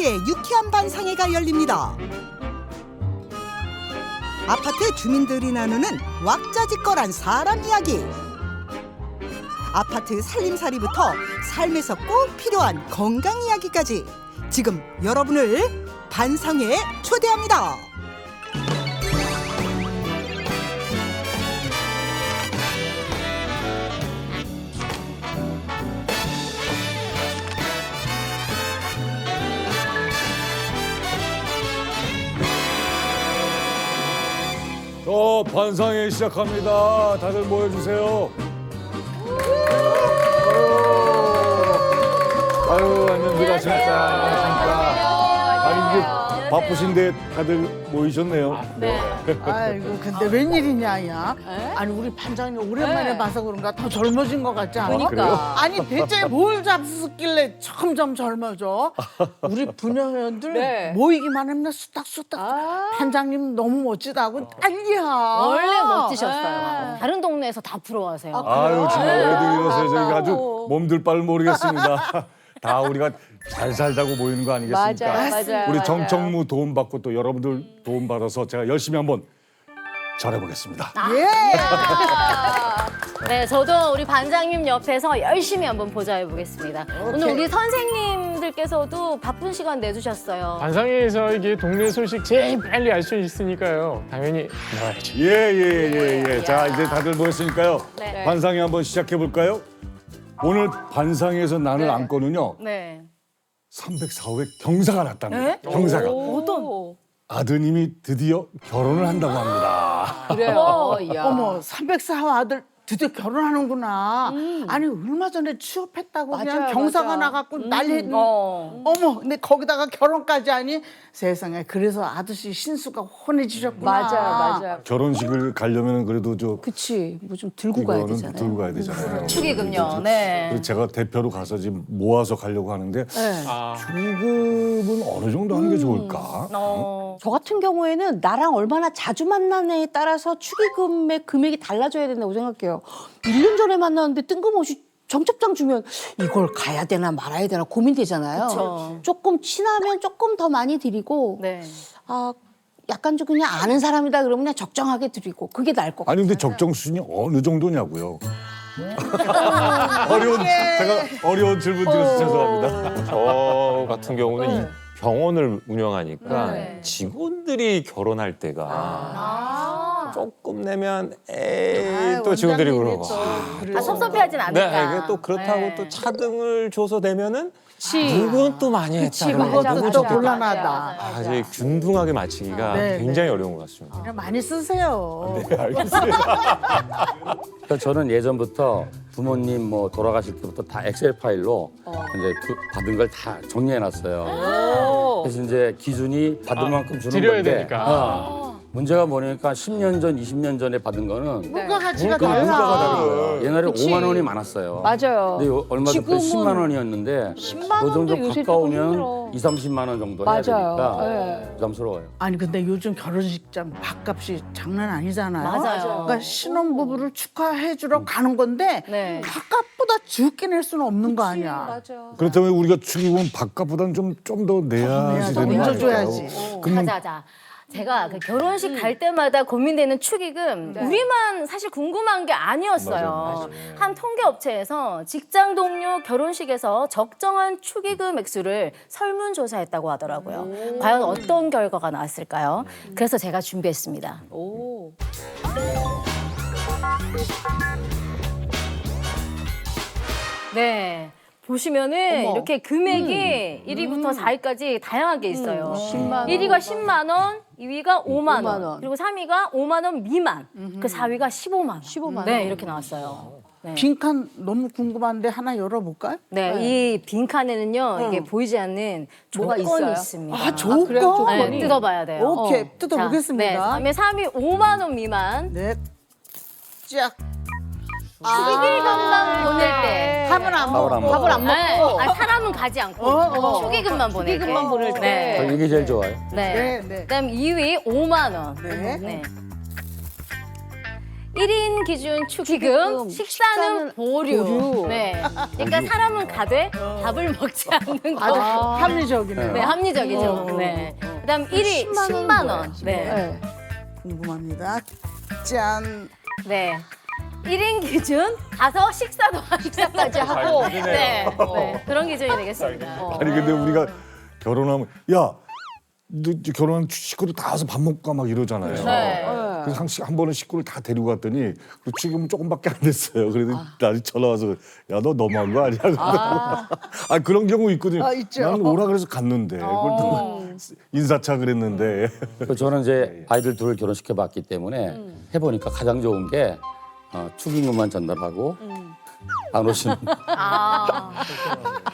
이야기의 유쾌한 반상회가 열립니다. 아파트 주민들이 나누는 왁자지껄한 사람 이야기. 아파트 살림살이부터 삶에서 꼭 필요한 건강 이야기까지 지금 여러분을 반상회에 초대합니다. 반상회 시작합니다. 다들 모여주세요. 아유, 안녕들 하십니까. 아니, 이게 바쁘신데 다들 모이셨네요. 네. 아이고 근데 웬일이냐 야. 아니 우리 반장님 오랜만에 봐서 그런가 더 젊어진 것 같지 않아? 그러니까. 아니 대체 뭘 잡수길래 점점 젊어져? 우리 부녀회원들 네. 모이기만 하면 수닥수닥 반장님 너무 멋지다고 난리야. 원래 멋지셨어요. 다른 동네에서 다 부러워하세요. 아유, 정말 왜들 이러세요. 저희가 아주 몸둘 바를 모르겠습니다. 다 우리가 잘 살다고 모이는 거 아니겠습니까? 맞아요. 우리 정청무 도움 받고 또 여러분들 도움 받아서 제가 열심히 한번 잘해보겠습니다. 예. 네, 저도 우리 반장님 옆에서 열심히 한번 보좌해 보겠습니다. 오늘 우리 선생님들께서도 바쁜 시간 내주셨어요. 반상회에서 이게 동네 소식 제일 빨리 알 수 있으니까요. 당연히 나와야죠. 예. 자, 이제 다들 모였으니까요. 네. 반상회 한번 시작해볼까요? 오늘 반상회에서 나눌 안건은요. 네. 304호의 경사가 났답니다. 경사가. 어떤? 아드님이 드디어 결혼을 한다고 합니다. 그래요. 어머 304호 아들 드디어 결혼하는구나. 아니 얼마 전에 취업했다고 그냥 경사가 나갖고 난리. 어머 근데 거기다가 결혼까지 하니 세상에 그래서 아저씨 신수가 혼해지셨구나. 맞아요. 결혼식을 가려면 그래도 그치. 뭐 좀 들고 가야 이거는 되잖아요. 들고 가야 되잖아요. 축의금요. 네. 그래서 제가 대표로 가서 지금 모아서 가려고 하는데 네. 축의금은 어느 정도 하는 게 좋을까? 저 같은 경우에는 나랑 얼마나 자주 만나냐에 따라서 축의금의 금액이 달라져야 된다고 생각해요. 1년 전에 만났는데 뜬금없이 청첩장 주면 이걸 가야 되나 말아야 되나 고민되잖아요. 그쵸. 조금 친하면 조금 더 많이 드리고 네. 약간 좀 그냥 아는 사람이다 그러면 그냥 적정하게 드리고 그게 나을 것 같아요. 아니 근데 적정 수준이 어느 정도냐고요? 제가 어려운 질문 드려서 죄송합니다. 저 같은 경우는 이 병원을 운영하니까 네. 직원들이 결혼할 때가 조금 내면 아유, 또 직원들이 원장님이 그러고 또 그래요. 섭섭해하진 네, 않을까. 이게 또 그렇다고 네. 또 차등을 줘서 내면은 누군 또 많이 했다 그러고 그것도 누군 또 좋겠다. 곤란하다. 이제 균등하게 맞추기가 네, 굉장히 어려운 것 같습니다. 그냥 많이 쓰세요. 네, 알겠습니다. 그러니까 저는 예전부터 부모님 뭐 돌아가실 때부터 다 엑셀 파일로 이제 받은 걸 다 정리해놨어요. 그래서 이제 기준이 받은 만큼 주는 드려야 건데 되니까. 문제가 뭐냐니까 10년 전, 20년 전에 받은 거는 물가 가치가 그 물가가 달라. 다른 거예요. 옛날에 5만 원이 많았어요. 맞아요. 근데 얼마 전에 지금은 10만 원이었는데 10만 그 정도 원도 요새 가까우면 조금 2, 30만 원 정도 해야 맞아요. 되니까 네. 부담스러워요. 아니 근데 요즘 결혼식장 밥값이 장난 아니잖아요. 맞아요. 그러니까 신혼부부를 축하해주러 가는 건데 네. 밥값보다 적게 낼 수는 없는 거 아니야. 맞아. 그렇다면 우리가 축의금 밥값보다는 좀 더 내야지 더 되는 거 먼저 아닐까요? 줘야지. 가자. 제가 그 결혼식 갈 때마다 고민되는 축의금 우리만 사실 궁금한 게 아니었어요. 한 통계 업체에서 직장 동료 결혼식에서 적정한 축의금 액수를 설문조사했다고 하더라고요. 과연 어떤 결과가 나왔을까요? 그래서 제가 준비했습니다. 네. 보시면은 이렇게 금액이 1위부터 4위까지 다양하게 있어요. 1위가 10만 원, 2위가 5만 원, 그리고 3위가 5만 원 미만, 그 4위가 15만 원. 15만 원. 네, 이렇게 나왔어요. 네. 빈칸 너무 궁금한데 하나 열어볼까요? 네, 이 빈칸에는요, 이게 보이지 않는 뭐가 조건이 있어요? 있습니다. 아 조건. 네, 뜯어봐야 돼요. 오케이 자, 뜯어보겠습니다. 네, 그다음에 3위 5만 원 미만. 네. 쫙. 축의금만 보낼 때. 밥은 안 먹고. 밥을 안 네. 사람은 가지 않고 축의금만 보낼 때. 축의금만 보낼 때. 네. 이게 제일 좋아요. 네. 네. 그다음 2위 5만 원. 네. 네. 1인 기준 축의금, 식사는 보류. 네. 그러니까 사람은 가되 밥을 먹지 않는 거. 합리적이네요. 네, 합리적이죠. 네. 그다음 1위 10만 원. 네. 궁금합니다. 짠. 네. 1인 기준 가서 식사도 식사까지 하고 네. 네. 그런 기준이 되겠습니다. 아니 근데 우리가 결혼하면 야, 너 결혼한 식구들 다 와서 밥 먹고 가 막 이러잖아요. 네. 그래서 한 번은 식구를 다 데리고 갔더니 지금은 조금밖에 안 됐어요. 그래도 나한테 전화 와서 야, 너 너무한 거 아니야? 아 그런 경우 있거든요. 있죠. 나는 오라 그래서 갔는데 그걸 또 인사차 그랬는데. 저는 이제 아이들 둘을 결혼시켜봤기 때문에 해보니까 가장 좋은 게 축의금만 전달하고 안 오시는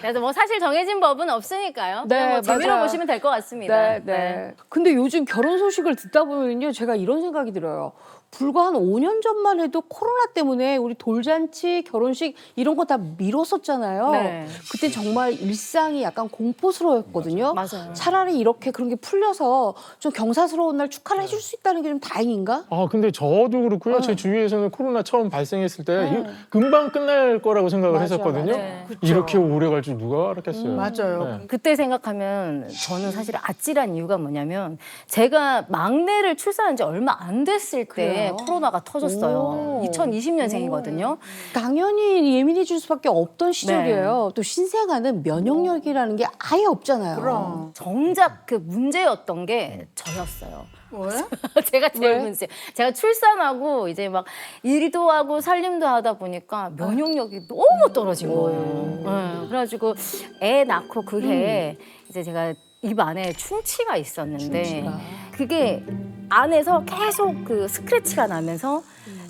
그래서 뭐 사실 정해진 법은 없으니까요. 네, 그냥 뭐 재미로 맞아요. 보시면 될 것 같습니다. 네. 근데 요즘 결혼 소식을 듣다 보면요, 제가 이런 생각이 들어요. 불과 한 5년 전만 해도 코로나 때문에 우리 돌잔치, 결혼식 이런 거 다 미뤘었잖아요. 네. 그때 정말 일상이 약간 공포스러웠거든요. 맞아요. 차라리 이렇게 그런 게 풀려서 좀 경사스러운 날 축하를 해줄 수 있다는 게 좀 다행인가? 근데 저도 그렇고요. 제 주위에서는 코로나 처음 발생했을 때 이거 금방 끝날 거라고 생각을 했었거든요. 네. 이렇게 오래 갈 줄 누가 알았겠어요. 맞아요. 네. 그때 생각하면 저는 사실 아찔한 이유가 뭐냐면 제가 막내를 출산한 지 얼마 안 됐을 때 코로나가 터졌어요. 2020년생이거든요. 당연히 예민해질 수밖에 없던 시절이에요. 또 신생아는 면역력이라는 게 아예 없잖아요. 그럼. 정작 그 문제였던 게 저였어요. 뭐야? 제가 제일 왜? 문제. 제가 출산하고 이제 막 일도 하고 살림도 하다 보니까 면역력이 너무 떨어진 거예요. 네, 그래가지고 애 낳고 그 해에 이제 제가 입 안에 충치가 있었는데 그게 안에서 계속 그 스크래치가 나면서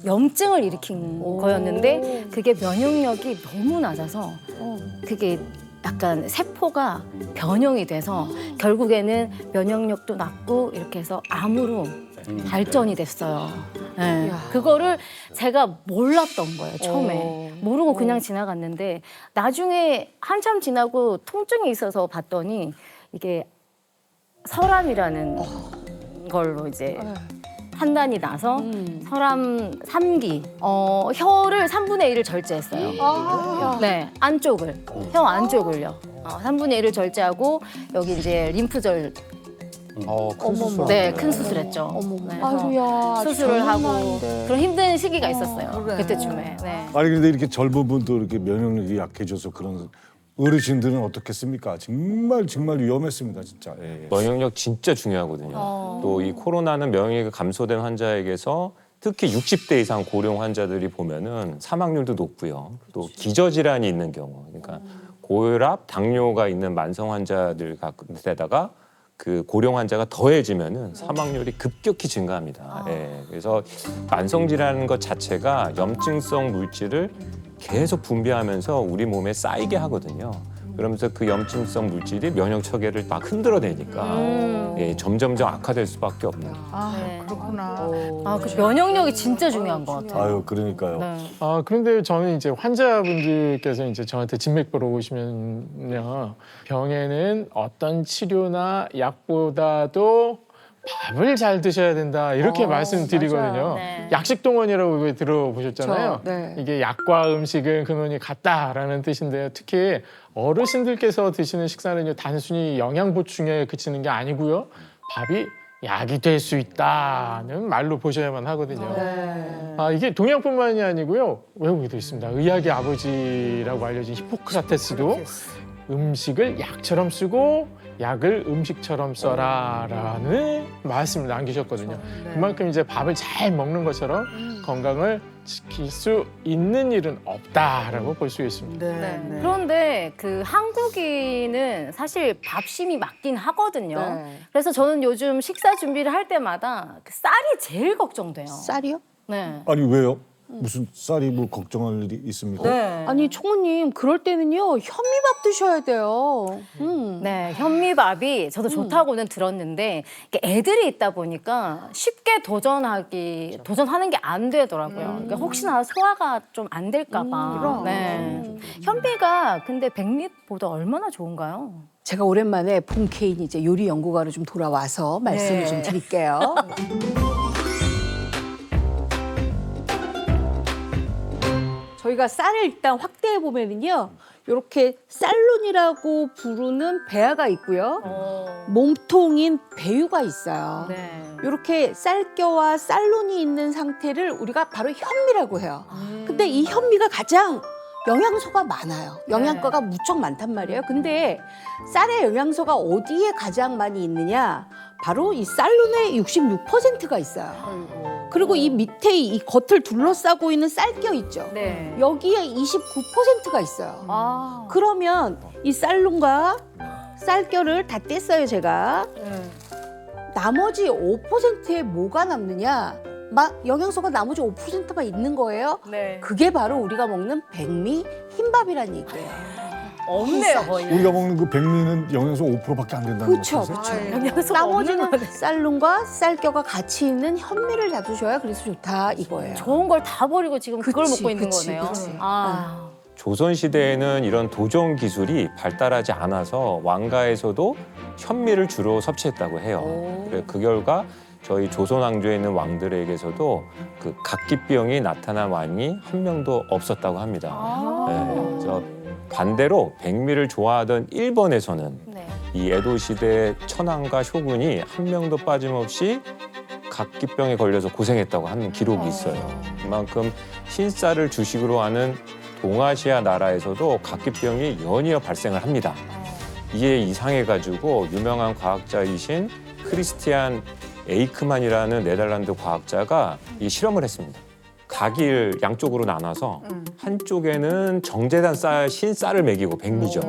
염증을 일으킨 거였는데 그게 면역력이 너무 낮아서 그게 약간 세포가 변형이 돼서 결국에는 면역력도 낮고 이렇게 해서 암으로 발전이 됐어요. 네. 그거를 제가 몰랐던 거예요, 처음에. 모르고 그냥 지나갔는데 나중에 한참 지나고 통증이 있어서 봤더니 이게 설암이라는 걸로 이제 판단이 나서 설암 3기, 혀를 3분의 1을 절제했어요. 네, 안쪽을, 혀 안쪽을요. 3분의 1을 절제하고 여기 이제 림프절, 큰 수술. 네, 큰 수술했죠. 네, 그래서 아유야, 수술을 하고 나이인데. 그런 힘든 시기가 있었어요. 그때쯤에. 네. 아니 근데 이렇게 젊은 분도 이렇게 면역력이 약해져서 그런 어르신들은 어떻겠습니까? 정말 위험했습니다, 진짜. 예. 면역력 진짜 중요하거든요. 또 이 코로나는 면역력이 감소된 환자에게서 특히 60대 이상 고령 환자들이 보면은 사망률도 높고요. 또 기저질환이 있는 경우, 그러니까 고혈압, 당뇨가 있는 만성 환자들 데다가 그 고령 환자가 더해지면은 사망률이 급격히 증가합니다. 예. 그래서 만성 질환 것 자체가 염증성 물질을 계속 분비하면서 우리 몸에 쌓이게 하거든요. 그러면서 그 염증성 물질이 면역 체계를 막 흔들어내니까 예, 점점점 악화될 수밖에 없는. 네. 그렇구나. 그 면역력이 진짜 중요한 것 같아요. 아유 그러니까요. 네. 그런데 저는 이제 환자분들께서 이제 저한테 진맥 보러 오시면요. 병에는 어떤 치료나 약보다도 밥을 잘 드셔야 된다 이렇게 말씀드리거든요. 네. 약식 동원이라고 왜 들어보셨잖아요. 네. 이게 약과 음식은 근원이 같다라는 뜻인데요. 특히 어르신들께서 드시는 식사는요 단순히 영양 보충에 그치는 게 아니고요. 밥이 약이 될 수 있다는 말로 보셔야만 하거든요. 이게 동양뿐만이 아니고요. 외국에도 있습니다. 의학의 아버지라고 알려진 히포크라테스도 음식을 약처럼 쓰고 약을 음식처럼 써라라는 말씀을 남기셨거든요. 그만큼 이제 밥을 잘 먹는 것처럼 건강을 지킬 수 있는 일은 없다라고 볼 수 있습니다. 네. 그런데 그 한국인은 사실 밥심이 맞긴 하거든요. 네. 그래서 저는 요즘 식사 준비를 할 때마다 그 쌀이 제일 걱정돼요. 쌀이요? 네. 아니 왜요? 무슨 쌀이 뭐 걱정할 일이 있습니까? 네. 아니 총무님 그럴 때는요 현미밥 드셔야 돼요. 네, 현미밥이 저도 좋다고는 들었는데 이게 애들이 있다 보니까 쉽게 도전하는 게 안 되더라고요. 그러니까 혹시나 소화가 좀 안 될까 봐. 네. 현미가 근데 백미보다 얼마나 좋은가요? 제가 오랜만에 본케인 이제 요리 연구가로 좀 돌아와서 말씀을 네. 좀 드릴게요. 저희가 쌀을 일단 확대해 보면은요. 이렇게 쌀룬이라고 부르는 배아가 있고요. 몸통인 배유가 있어요. 네. 이렇게 쌀겨와 쌀룬이 있는 상태를 우리가 바로 현미라고 해요. 근데 이 현미가 가장 영양소가 많아요. 영양가가 무척 많단 말이에요. 근데 쌀의 영양소가 어디에 가장 많이 있느냐? 바로 이 쌀룬의 66%가 있어요. 그리고 이 밑에 이 겉을 둘러싸고 있는 쌀겨 있죠. 네. 여기에 29%가 있어요. 아. 그러면 이 쌀룬과 쌀겨를 다 뗐어요, 제가. 나머지 5%에 뭐가 남느냐? 영양소가 나머지 5%만 있는 거예요. 네. 그게 바로 우리가 먹는 백미 흰밥이란 얘기예요. 없네요, 거의. 우리가 먹는 그 백미는 영양소 5%밖에 안 된다는 그렇죠, 말씀이세요? 영양소가 없는 나머지는 거네. 쌀룬과 쌀겨가 같이 있는 현미를 잡수셔야 그래서 좋다 이거예요. 좋은 걸 다 버리고 지금 그걸 그치, 먹고 있는 그치, 거네요. 그치. 아. 조선 시대에는 이런 도종 기술이 발달하지 않아서 왕가에서도 현미를 주로 섭취했다고 해요. 그래 그 결과 저희 조선 왕조에 있는 왕들에게서도 그 각기병이 나타난 왕이 한 명도 없었다고 합니다. 네, 저 반대로 백미를 좋아하던 일본에서는 네. 이 에도 시대 천황과 쇼군이 한 명도 빠짐없이 각기병에 걸려서 고생했다고 하는 기록이 있어요. 그만큼 흰쌀을 주식으로 하는 동아시아 나라에서도 각기병이 연이어 발생을 합니다. 이에 이상해가지고 유명한 과학자이신 크리스티안 에이크만이라는 네덜란드 과학자가 이 실험을 했습니다. 각을 양쪽으로 나눠서 한쪽에는 정제단 흰 쌀을 먹이고 백미죠.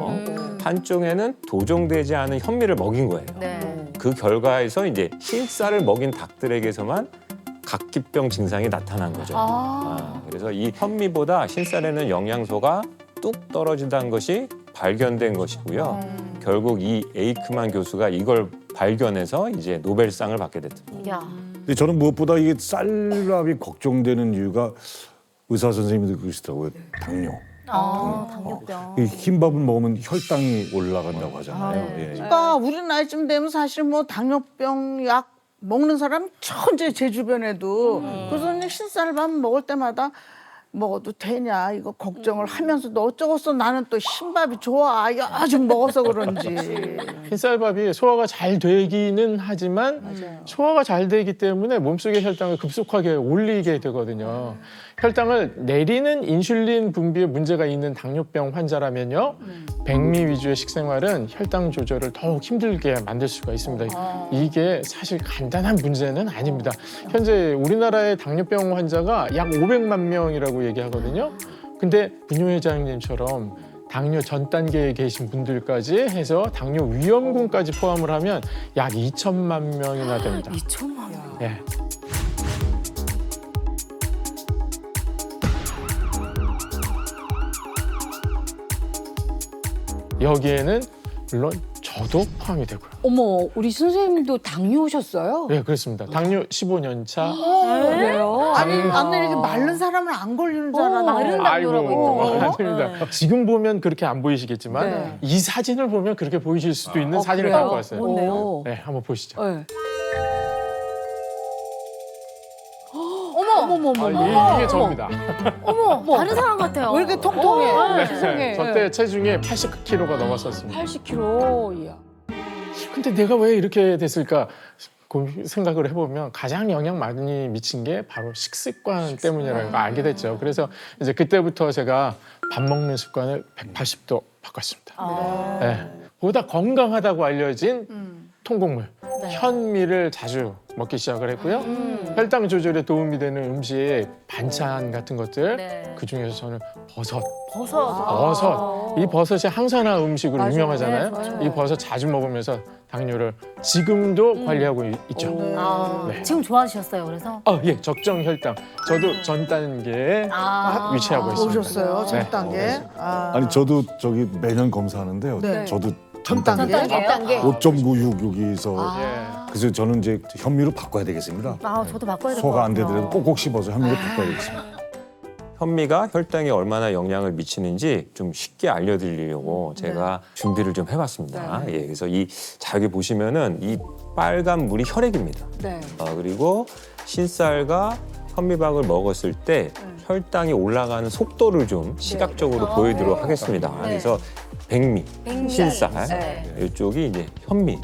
한쪽에는 도종되지 않은 현미를 먹인 거예요. 네. 그 결과에서 이제 흰 쌀을 먹인 닭들에게서만 각기병 증상이 나타난 거죠. 그래서 이 현미보다 흰쌀에는 영양소가 뚝 떨어진다는 것이 발견된 것이고요. 결국 이 에이크만 교수가 이걸 발견해서 이제 노벨상을 받게 됐습니다. 야. 근데 저는 무엇보다 이게 쌀밥이 걱정되는 이유가 의사 선생님들 그러시더라고요. 당뇨. 당뇨병. 이 흰밥을 먹으면 혈당이 올라간다고 하잖아요. 예. 그러니까 우리 나이쯤 되면 사실 뭐 당뇨병 약 먹는 사람 천재 제 주변에도 그래서 그냥 흰쌀밥 먹을 때마다 먹어도 되냐 이거 걱정을 하면서도 어쩌겠어 나는 또 흰밥이 좋아 요즘 먹어서 그런지 흰쌀밥이 소화가 잘 되기는 하지만 소화가 잘 되기 때문에 몸속의 혈당을 급속하게 올리게 되거든요. 혈당을 내리는 인슐린 분비에 문제가 있는 당뇨병 환자라면요. 백미 위주의 식생활은 혈당 조절을 더욱 힘들게 만들 수가 있습니다. 이게 사실 간단한 문제는 아닙니다. 현재 우리나라의 당뇨병 환자가 약 500만 명이라고 얘기하거든요. 근데 분유 회장님처럼 당뇨 전 단계에 계신 분들까지 해서 당뇨 위험군까지 포함을 하면 약 2천만 명이나 됩니다. 2천만 원. 예. 여기에는 물론 저도 포함이 되고요. 어머, 우리 선생님도 당뇨 오셨어요? 네, 그렇습니다. 당뇨 15년 차. 그래요? 아니 나는 이렇게 마른 사람은 안 걸리는 줄 알았는데 마른 당뇨라고 있더라고요. 아닙니다. 지금 보면 그렇게 안 보이시겠지만 네. 이 사진을 보면 그렇게 보이실 수도 있는 사진을 그래요? 갖고 왔어요. 뭔데요? 네, 한번 보시죠. 네. 어머, 이게 저입니다. 어머, 다른 사람 같아요. 왜 이렇게 통통해 네, 저때 체중이 80kg가 넘었었습니다. 80kg. 이야. 근데 내가 왜 이렇게 됐을까 생각을 해보면 가장 영향 많이 미친 게 바로 식습관 때문이라는 걸 알게 됐죠. 그래서 이제 그때부터 제가 밥 먹는 습관을 180도 바꿨습니다. 네. 보다 건강하다고 알려진 통곡물, 현미를 자주 먹기 시작을 했고요. 혈당 조절에 도움이 되는 음식, 반찬 같은 것들, 네. 그중에서 저는 버섯. 버섯. 이 버섯이 항산화 음식으로 유명하잖아요. 네, 맞아요. 이 버섯 자주 먹으면서 당뇨를 지금도 관리하고 있죠. 네. 지금 좋아지셨어요, 그래서? 예, 적정 혈당. 저도 전 단계에 위치하고 있습니다. 오셨어요 전 단계 아니 저도 저기 매년 검사하는데요. 네. 저도 전 단계 5.96 여기서 예. 그래서 저는 이제 현미로 바꿔야 되겠습니다. 저도 바꿔야 될 것 소화가 안 같아요. 되더라도 꼭꼭 씹어서 현미로 바꿔야 되겠습니다. 현미가 혈당에 얼마나 영향을 미치는지 좀 쉽게 알려드리려고 제가 준비를 좀 해봤습니다. 예, 그래서 자 여기 보시면은 이 빨간 물이 혈액입니다. 네. 그리고 흰쌀과 현미밥을 먹었을 때 혈당이 올라가는 속도를 좀 시각적으로 보여드리도록 하겠습니다. 그래서 백미, 흰쌀, 이쪽이 이제 현미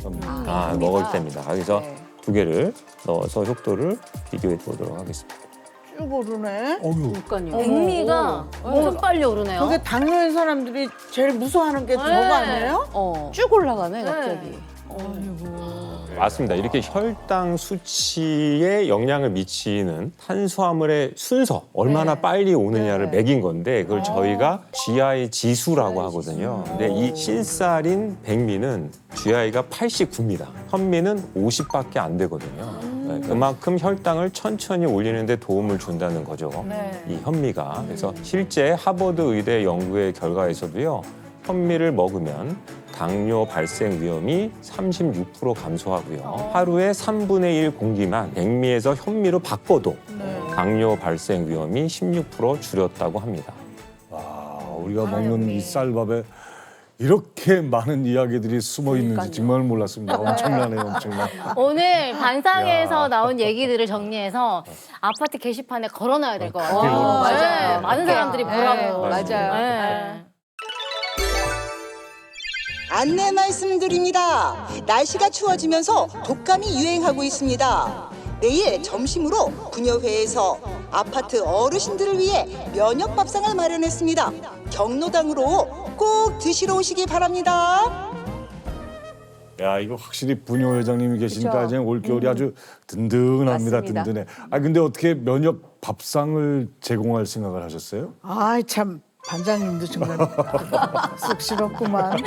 먹을 때입니다. 그래서 두 개를 넣어서 속도를 비교해 보도록 하겠습니다. 쭉 오르네. 그러니까요. 백미가 엄청 빨리 오르네요. 그게 당뇨인 사람들이 제일 무서워하는 게 저거 아니에요? 쭉 올라가네 갑자기. 맞습니다. 이렇게 혈당 수치에 영향을 미치는 탄수화물의 순서, 얼마나 빨리 오느냐를 매긴 건데 그걸 저희가 GI 지수라고 하거든요. 근데 이 흰쌀인 백미는 GI가 89입니다. 현미는 50밖에 안 되거든요. 그만큼 혈당을 천천히 올리는 데 도움을 준다는 거죠. 이 현미가. 그래서 실제 하버드 의대 연구의 결과에서도요. 현미를 먹으면 당뇨 발생 위험이 36% 감소하고요. 하루에 3분의 1 공기만 백미에서 현미로 바꿔도 당뇨 발생 위험이 16% 줄였다고 합니다. 우리가 먹는 이 쌀밥에 이렇게 많은 이야기들이 숨어 있는지 정말 몰랐습니다. 엄청나네요, 엄청나. 오늘 반상회에서 나온 얘기들을 정리해서 아파트 게시판에 걸어놔야 될 것 같아요. 맞아요. 많은 사람들이 보라고. 맞아요. 네. 안내 말씀드립니다. 날씨가 추워지면서 독감이 유행하고 있습니다. 내일 점심으로 부녀회에서 아파트 어르신들을 위해 면역 밥상을 마련했습니다. 경로당으로 꼭 드시러 오시기 바랍니다. 야, 이거 확실히 부녀 회장님이 계시니까 그쵸? 이제 올겨울이 아주 든든합니다, 맞습니다. 든든해. 근데 어떻게 면역 밥상을 제공할 생각을 하셨어요? 아이 참 반장님도 정말 쑥스럽구만.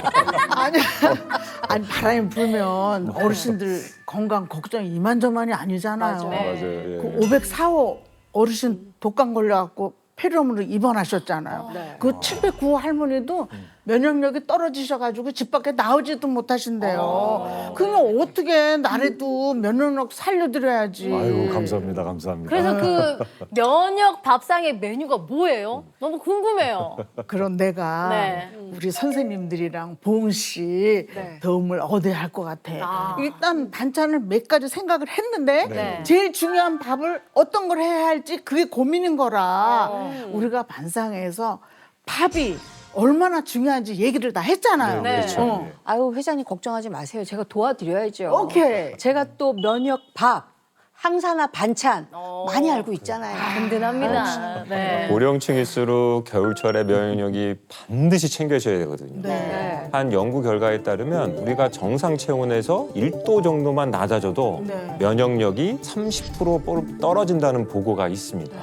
아니 바람이 불면 어르신들 건강 걱정이 이만저만이 아니잖아요. 맞아요. 예. 그 504호 어르신 독감 걸려갖고 폐렴으로 입원하셨잖아요. 그 709호 할머니도 면역력이 떨어지셔가지고 집 밖에 나오지도 못하신대요. 그러면 어떻게 나래도 면역력 살려드려야지. 아이고, 감사합니다, 감사합니다. 그래서 그 면역 밥상의 메뉴가 뭐예요? 너무 궁금해요. 그런 내가 네. 우리 선생님들이랑 보은 씨 도움을 얻어야 할 것 같아. 일단 반찬을 몇 가지 생각을 했는데 네. 제일 중요한 밥을 어떤 걸 해야 할지 그게 고민인 거라 우리가 반상회에서 밥이 얼마나 중요한지 얘기를 다 했잖아요. 네. 그렇죠. 아유 회장님 걱정하지 마세요. 제가 도와드려야죠. 오케이. 제가 또 면역 밥, 항산화 반찬 많이 알고 있잖아요. 든든합니다. 네. 고령층일수록 겨울철에 면역력이 반드시 챙겨져야 되거든요. 네. 한 연구 결과에 따르면 우리가 정상 체온에서 1도 정도만 낮아져도 면역력이 30% 떨어진다는 보고가 있습니다.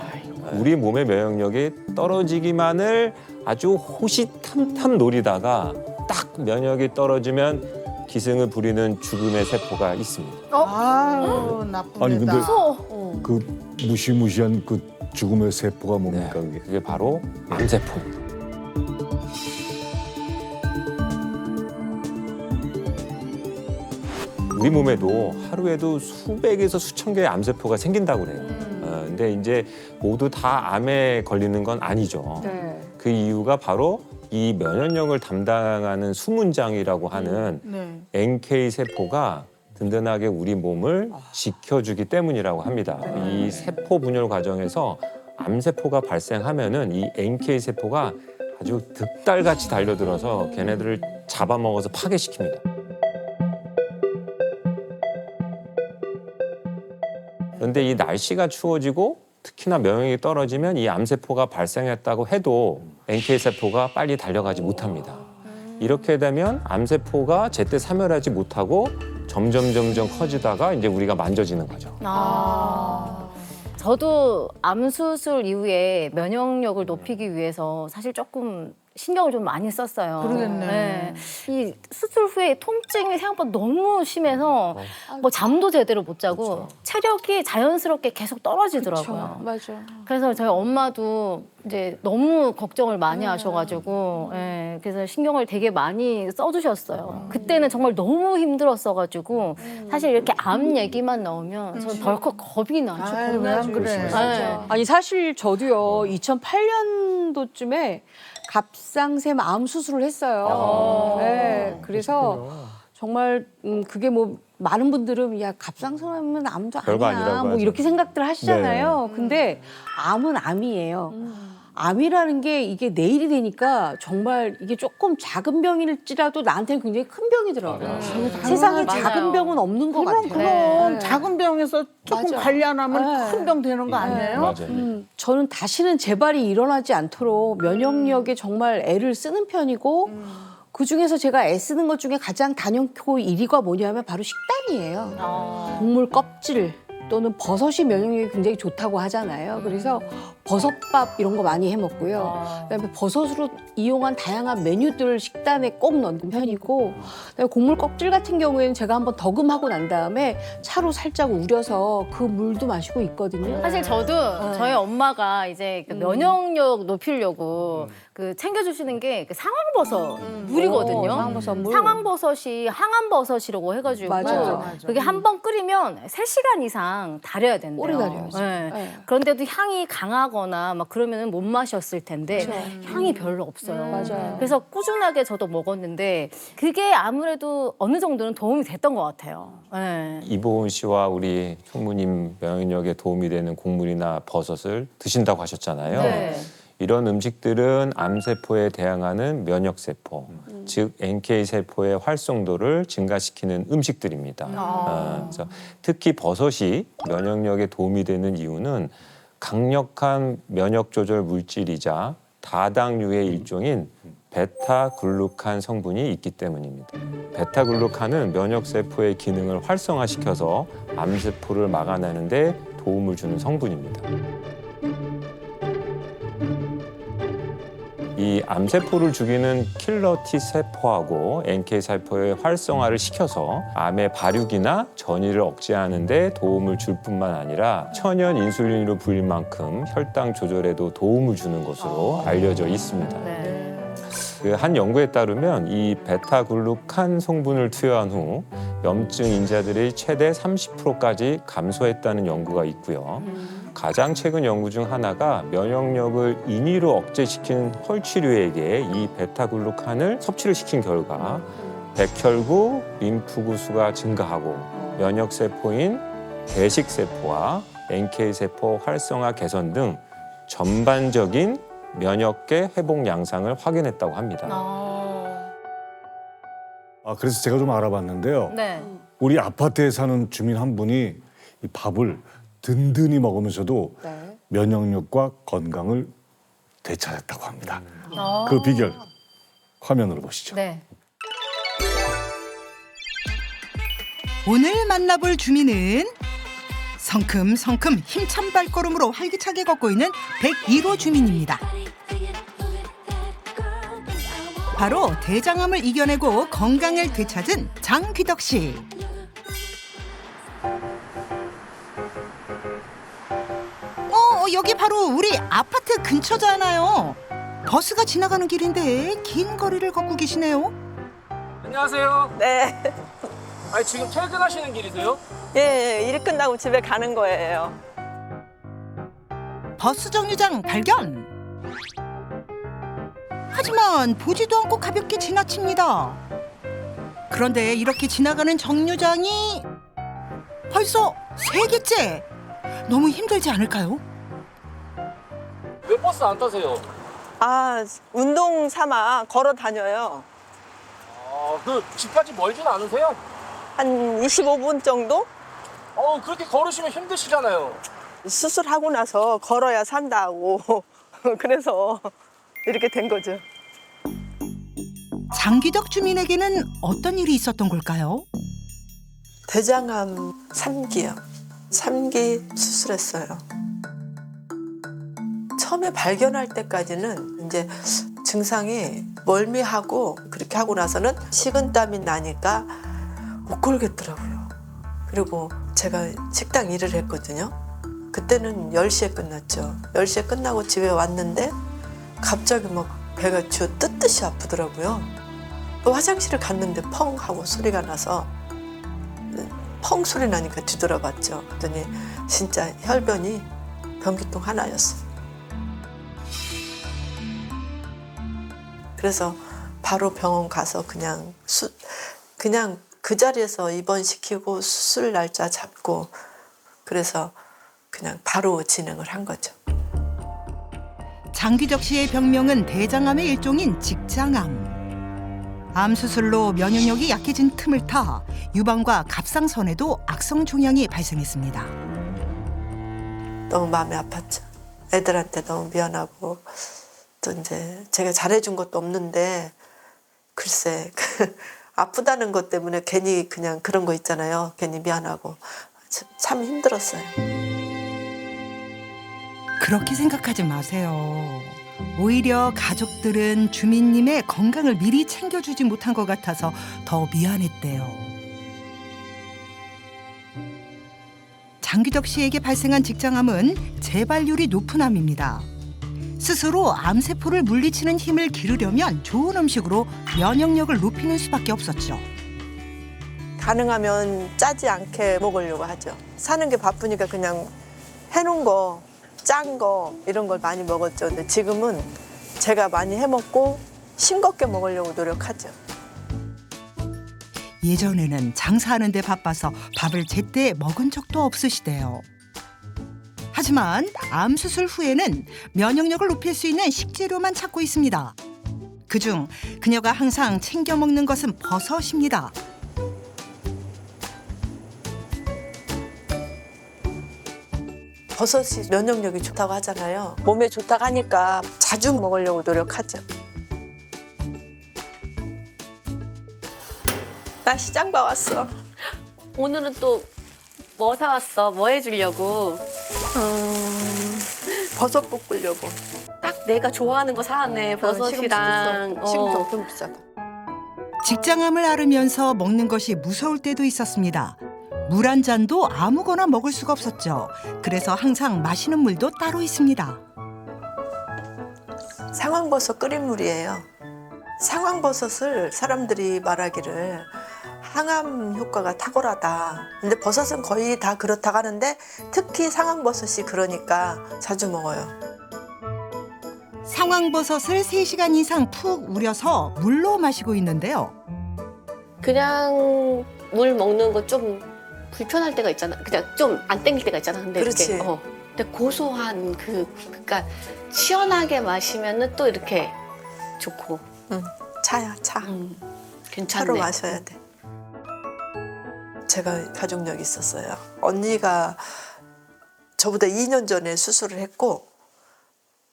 우리 몸의 면역력이 떨어지기만을 아주 호시탐탐 노리다가 딱 면역이 떨어지면 기승을 부리는 죽음의 세포가 있습니다. 아유 나쁜 아니, 근데 애다. 그 무시무시한 그 죽음의 세포가 뭡니까, 그게? 그게 바로 암세포입니다. 우리 몸에도 하루에도 수백에서 수천 개의 암세포가 생긴다고 그래요. 근데 이제 모두 다 암에 걸리는 건 아니죠. 네. 그 이유가 바로 이 면역력을 담당하는 수문장이라고 하는 NK 세포가 든든하게 우리 몸을 지켜주기 때문이라고 합니다. 이 세포 분열 과정에서 암세포가 발생하면은 이 NK 세포가 아주 득달같이 달려들어서 걔네들을 잡아먹어서 파괴시킵니다. 그런데 이 날씨가 추워지고 특히나 면역력이 떨어지면 이 암세포가 발생했다고 해도 NK세포가 빨리 달려가지 못합니다. 이렇게 되면 암세포가 제때 사멸하지 못하고 점점 커지다가 이제 우리가 만져지는 거죠. 저도 암 수술 이후에 면역력을 높이기 위해서 사실 조금 신경을 좀 많이 썼어요. 그러겠네. 이 수술 후에 통증이 생각보다 너무 심해서 뭐 잠도 제대로 못 자고 체력이 자연스럽게 계속 떨어지더라고요. 맞아. 그래서 저희 엄마도 이제 너무 걱정을 많이 하셔가지고 그래서 신경을 되게 많이 써주셨어요. 그때는 정말 너무 힘들었어가지고 사실 이렇게 암 얘기만 나오면 저는 덜컥 겁이 나죠. 아유 왜 안 그래. 네. 아니 사실 저도요 2008년도쯤에 갑상샘 암 수술을 했어요. 네, 그래서 정말 그게 뭐 많은 분들은 야 갑상선암은 암도 별거 아니야 아니라고 뭐 하죠. 이렇게 생각들 하시잖아요. 근데 암은 암이에요. 암이라는 게 이게 내일이 되니까 정말 이게 조금 작은 병일지라도 나한테는 굉장히 큰 병이더라고요. 세상에 맞아요. 작은 병은 없는 것 같아요. 그럼 네. 작은 병에서 조금 맞아. 관리 안 하면 네. 큰 병 되는 거 아니에요? 맞아요. 저는 다시는 재발이 일어나지 않도록 면역력에 정말 애를 쓰는 편이고 그 중에서 제가 애쓰는 것 중에 가장 단연코 1위가 뭐냐면 바로 식단이에요. 곡물 껍질 또는 버섯이 면역력이 굉장히 좋다고 하잖아요. 그래서 버섯밥 이런 거 많이 해 먹고요. 그다음에 버섯으로 이용한 다양한 메뉴들 식단에 꼭 넣는 편이고 그다음에 곡물 껍질 같은 경우에는 제가 한번 덕음하고 난 다음에 차로 살짝 우려서 그 물도 마시고 있거든요. 사실 저도 저희 엄마가 이제 그 면역력 높이려고 그 챙겨주시는 게 그 상황버섯 물이거든요. 상황버섯 물. 상황버섯이 항암버섯이라고 해가지고 맞아요. 그게 한 번 끓이면 3시간 이상 달여야 된대요. 오래 달여야죠. 네. 네. 그런데도 향이 강하거나 막 그러면 못 마셨을 텐데 향이 별로 없어요. 맞아요. 그래서 꾸준하게 저도 먹었는데 그게 아무래도 어느 정도는 도움이 됐던 것 같아요. 네. 이보은 씨와 우리 총무님 면역력에 도움이 되는 곡물이나 버섯을 드신다고 하셨잖아요. 네. 이런 음식들은 암세포에 대항하는 면역세포, 즉 NK세포의 활성도를 증가시키는 음식들입니다. 그래서 특히 버섯이 면역력에 도움이 되는 이유는 강력한 면역조절 물질이자 다당류의 일종인 베타글루칸 성분이 있기 때문입니다. 베타글루칸은 면역세포의 기능을 활성화시켜서 암세포를 막아내는 데 도움을 주는 성분입니다. 이 암세포를 죽이는 킬러 T세포하고 NK세포의 활성화를 시켜서 암의 발육이나 전이를 억제하는 데 도움을 줄 뿐만 아니라 천연 인슐린으로 불릴 만큼 혈당 조절에도 도움을 주는 것으로 알려져 있습니다. 그 한 연구에 따르면 이 베타글루칸 성분을 투여한 후 염증 인자들이 최대 30%까지 감소했다는 연구가 있고요. 가장 최근 연구 중 하나가 면역력을 인위로 억제시킨 혈치류에게 이 베타글루칸을 섭취를 시킨 결과 백혈구, 림프구 수가 증가하고 면역세포인 대식세포와 NK세포 활성화 개선 등 전반적인 면역계 회복 양상을 확인했다고 합니다. 그래서 제가 좀 알아봤는데요. 네. 우리 아파트에 사는 주민 한 분이 이 밥을 든든히 먹으면서도 면역력과 건강을 되찾았다고 합니다. 그 비결 화면으로 보시죠. 네. 오늘 만나볼 주민은 성큼성큼 힘찬 발걸음으로 활기차게 걷고 있는 101호 주민입니다. 바로 대장암을 이겨내고 건강을 되찾은 장귀덕 씨. 여기 바로 우리 아파트 근처잖아요. 버스가 지나가는 길인데 긴 거리를 걷고 계시네요. 안녕하세요. 네. 아니 지금 퇴근하시는 길이세요? 예, 일 끝나고 집에 가는 거예요. 버스 정류장 발견. 하지만 보지도 않고 가볍게 지나칩니다. 그런데 이렇게 지나가는 정류장이 벌써 3개째. 너무 힘들지 않을까요? 왜 버스 안 타세요? 아, 운동 삼아 걸어 다녀요. 그 집까지 멀진 않으세요? 한 25분 정도? 그렇게 걸으시면 힘드시잖아요. 수술하고 나서 걸어야 산다고. 그래서 이렇게 된 거죠. 장귀덕 주민에게는 어떤 일이 있었던 걸까요? 대장암 3기요. 3기 수술했어요. 처음에 발견할 때까지는 이제 증상이 멀미하고 그렇게 하고 나서는 식은땀이 나니까 못 걸겠더라고요. 그리고 제가 식당 일을 했거든요. 그때는 10시에 끝났죠. 10시에 끝나고 집에 왔는데 갑자기 막 배가 쥐어 뜯듯이 아프더라고요. 또 화장실을 갔는데 펑 하고 소리가 나서 펑 소리 나니까 뒤돌아봤죠. 그랬더니 진짜 혈변이 변기통 하나였어요. 그래서 바로 병원 가서 그냥 그 자리에서 입원시키고 수술 날짜 잡고 그래서 그냥 바로 진행을 한 거죠. 장기적 씨의 병명은 대장암의 일종인 직장암. 암 수술로 면역력이 약해진 틈을 타 유방과 갑상선에도 악성 종양이 발생했습니다. 너무 마음이 아팠죠. 애들한테 너무 미안하고 또 이제 제가 잘해준 것도 없는데 글쎄 아프다는 것 때문에 괜히 그냥 그런 거 있잖아요. 괜히 미안하고 참 힘들었어요. 그렇게 생각하지 마세요. 오히려 가족들은 주민님의 건강을 미리 챙겨주지 못한 것 같아서 더 미안했대요. 장기덕 씨에게 발생한 직장암은 재발률이 높은 암입니다. 스스로 암세포를 물리치는 힘을 기르려면 좋은 음식으로 면역력을 높이는 수밖에 없었죠. 가능하면 짜지 않게 먹으려고 하죠. 사는 게 바쁘니까 그냥 해놓은 거, 짠 거 이런 걸 많이 먹었죠. 근데 지금은 제가 많이 해먹고 싱겁게 먹으려고 노력하죠. 예전에는 장사하는 데 바빠서 밥을 제때 먹은 적도 없으시대요. 하지만 암 수술 후에는 면역력을 높일 수 있는 식재료만 찾고 있습니다. 그중 그녀가 항상 챙겨 먹는 것은 버섯입니다. 버섯이 면역력이 좋다고 하잖아요. 몸에 좋다고 하니까 자주 먹으려고 노력하죠. 나 시장 봐 왔어. 오늘은 또 뭐 사왔어? 뭐 해주려고? 버섯 볶으려고. 딱 내가 좋아하는 거 사왔네. 버섯이랑. 시금치 좀 비싸다. 직장암을 앓으면서 먹는 것이 무서울 때도 있었습니다. 물 한 잔도 아무거나 먹을 수가 없었죠. 그래서 항상 마시는 물도 따로 있습니다. 상황버섯 끓인 물이에요. 상황버섯을 사람들이 말하기를 항암 효과가 탁월하다. 근데 버섯은 거의 다 그렇다고 하는데 특히 상황버섯이 그러니까 자주 먹어요. 상황버섯을 3시간 이상 푹 우려서 물로 마시고 있는데요. 그냥 물 먹는 거 좀 불편할 때가 있잖아. 그냥 좀 안 땡길 때가 있잖아. 근데 그렇지. 이렇게, 근데 고소한 그러니까 시원하게 마시면은 또 이렇게 좋고. 차야, 차. 괜찮네. 차로 마셔야 돼. 제가 가족력이 있었어요. 언니가 저보다 2년 전에 수술을 했고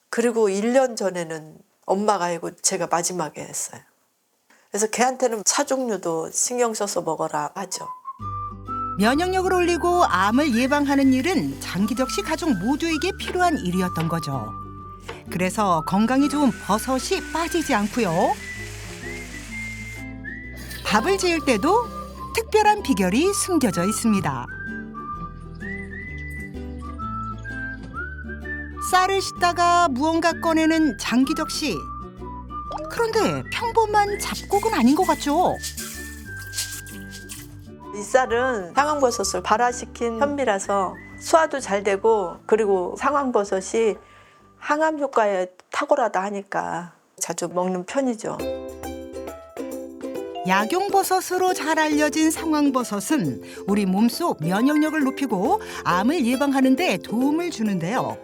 그리고 1년 전에는 엄마가 하고 제가 마지막에 했어요. 그래서 걔한테는 차 종류도 신경 써서 먹어라 하죠. 면역력을 올리고 암을 예방하는 일은 장기덕 씨 가족 모두에게 필요한 일이었던 거죠. 그래서 건강에 좋은 버섯이 빠지지 않고요. 밥을 지을 때도 특별한 비결이 숨겨져 있습니다. 쌀을 씻다가 무언가 꺼내는 장기덕 씨. 그런데 평범한 잡곡은 아닌 것 같죠? 이 쌀은 상황버섯을 발화시킨 현미라서 소화도 잘 되고 그리고 상황버섯이 항암 효과에 탁월하다 하니까 자주 먹는 편이죠. 약용버섯으로 잘 알려진 상황버섯은 우리 몸속 면역력을 높이고 암을 예방하는 데 도움을 주는데요.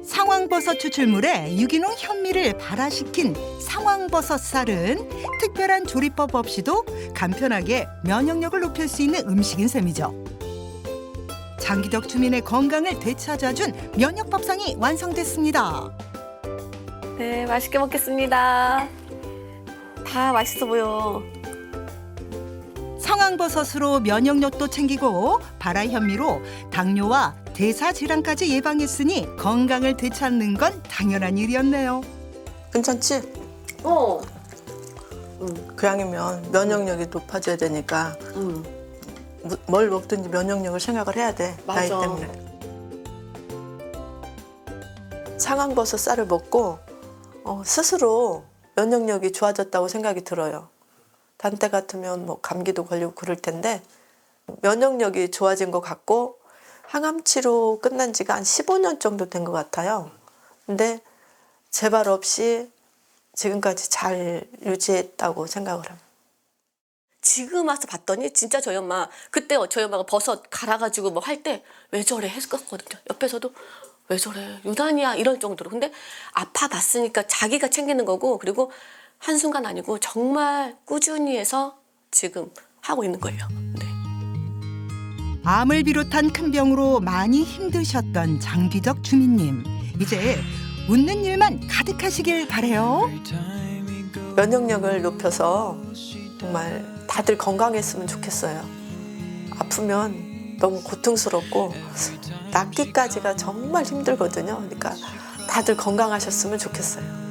상황버섯 추출물에 유기농 현미를 발화시킨 상황버섯 쌀은 특별한 조리법 없이도 간편하게 면역력을 높일 수 있는 음식인 셈이죠. 장기덕 주민의 건강을 되찾아준 면역밥상이 완성됐습니다. 네, 맛있게 먹겠습니다. 다 맛있어 보여. 상황버섯으로 면역력도 챙기고 발화현미로 당뇨와 대사질환까지 예방했으니 건강을 되찾는 건 당연한 일이었네요. 괜찮지? 교양이면 면역력이 높아져야 되니까 뭘 먹든지 면역력을 생각을 해야 돼. 나이 맞아. 때문에. 상황버섯 쌀을 먹고 스스로 면역력이 좋아졌다고 생각이 들어요. 단때 같으면 뭐 감기도 걸리고 그럴 텐데 면역력이 좋아진 것 같고 항암 치료 끝난 지가 한 15년 정도 된 것 같아요. 근데 재발 없이 지금까지 잘 유지했다고 생각을 합니다. 지금 와서 봤더니 진짜 저희 엄마 그때 저희 엄마가 버섯 갈아가지고 뭐 할 때 왜 저래 했었거든요. 옆에서도 왜 저래 유난이야 이럴 정도로. 근데 아파 봤으니까 자기가 챙기는 거고 그리고 한순간 아니고 정말 꾸준히 해서 지금 하고 있는 거예요. 네. 암을 비롯한 큰 병으로 많이 힘드셨던 장기적 주민님. 이제 웃는 일만 가득하시길 바래요. 면역력을 높여서 정말 다들 건강했으면 좋겠어요. 아프면 너무 고통스럽고 낫기까지가 정말 힘들거든요. 그러니까 다들 건강하셨으면 좋겠어요.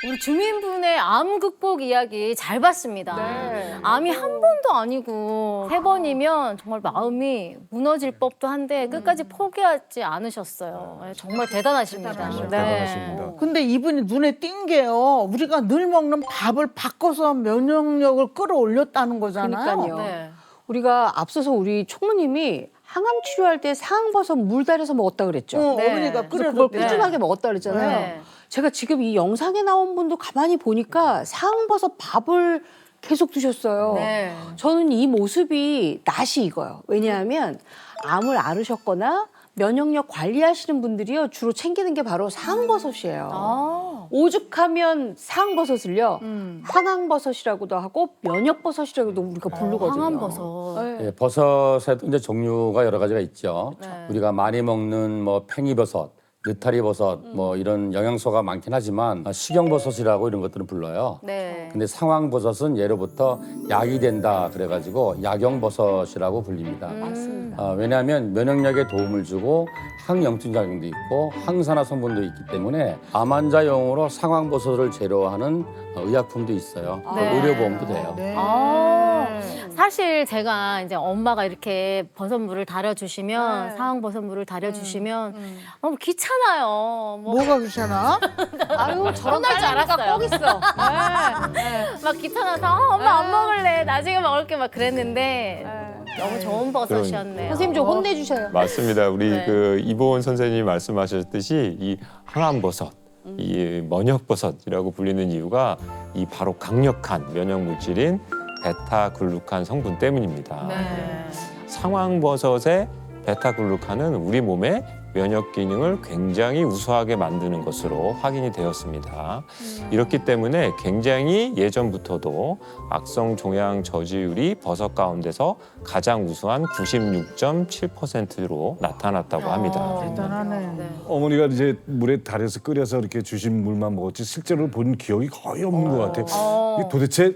우리 주민분의 암 극복 이야기 잘 봤습니다. 네. 암이 한 번도 아니고 3번이면 정말 마음이 무너질 법도 한데 끝까지 포기하지 않으셨어요. 네, 정말 대단하십니다. 대단하십니다. 근데 이분이 눈에 띈 게요. 우리가 늘 먹는 밥을 바꿔서 면역력을 끌어올렸다는 거잖아요. 그러니까요. 네. 우리가 앞서서 우리 총무님이 항암 치료할 때 상황버섯 물 달여서 먹었다 그랬죠. 네. 어머니가 그래서 그걸 끓여줬대. 꾸준하게 먹었다 그랬잖아요. 네. 제가 지금 이 영상에 나온 분도 가만히 보니까 상황버섯 밥을 계속 드셨어요. 네. 저는 이 모습이 낯이 익어요. 왜냐하면 암을 앓으셨거나 면역력 관리하시는 분들이요 주로 챙기는 게 바로 상황버섯이에요. 아. 오죽하면 상황버섯을요 황황버섯이라고도 하고 면역버섯이라고도 우리가 부르거든요. 황암버섯. 네. 예, 버섯에도 이제 종류가 여러 가지가 있죠. 네. 우리가 많이 먹는 뭐 팽이버섯, 느타리버섯 뭐 이런 영양소가 많긴 하지만 식용버섯이라고 이런 것들은 불러요. 네. 근데 상황버섯은 예로부터 약이 된다 그래가지고 약용버섯이라고 불립니다. 맞습니다. 왜냐하면 면역력에 도움을 주고 항염증 작용도 있고 항산화 성분도 있기 때문에 암 환자용으로 상황버섯을 재료하는 의약품도 있어요. 네. 의료보험도 돼요. 네. 사실 제가 이제 엄마가 이렇게 버섯물을 달여주시면 상황버섯물을 달여주시면 너무 귀찮아요. 뭐 뭐가 귀찮아? 아유 저런 혼날 줄 딸내미가 알았어요. 꼭 있어. 막 귀찮아서 엄마 안 먹을래 나중에 먹을게 막 그랬는데 너무 좋은 버섯이었네요. 선생님 좀 혼내주셔요. 맞습니다. 우리 네. 그 이보은 선생님이 말씀하셨듯이 이 항암버섯, 이 면역버섯이라고 불리는 이유가 이 바로 강력한 면역 물질인 베타글루칸 성분 때문입니다. 네. 상황버섯의 베타글루칸은 우리 몸의 면역 기능을 굉장히 우수하게 만드는 것으로 확인이 되었습니다. 이렇기 때문에 굉장히 예전부터도 악성 종양 저지율이 버섯 가운데서 가장 우수한 96.7%로 나타났다고 합니다. 대단하네. 어머니가 이제 물에 달여서 끓여서 이렇게 주신 물만 먹었지 실제로 본 기억이 거의 없는 것 같아요. 이게 도대체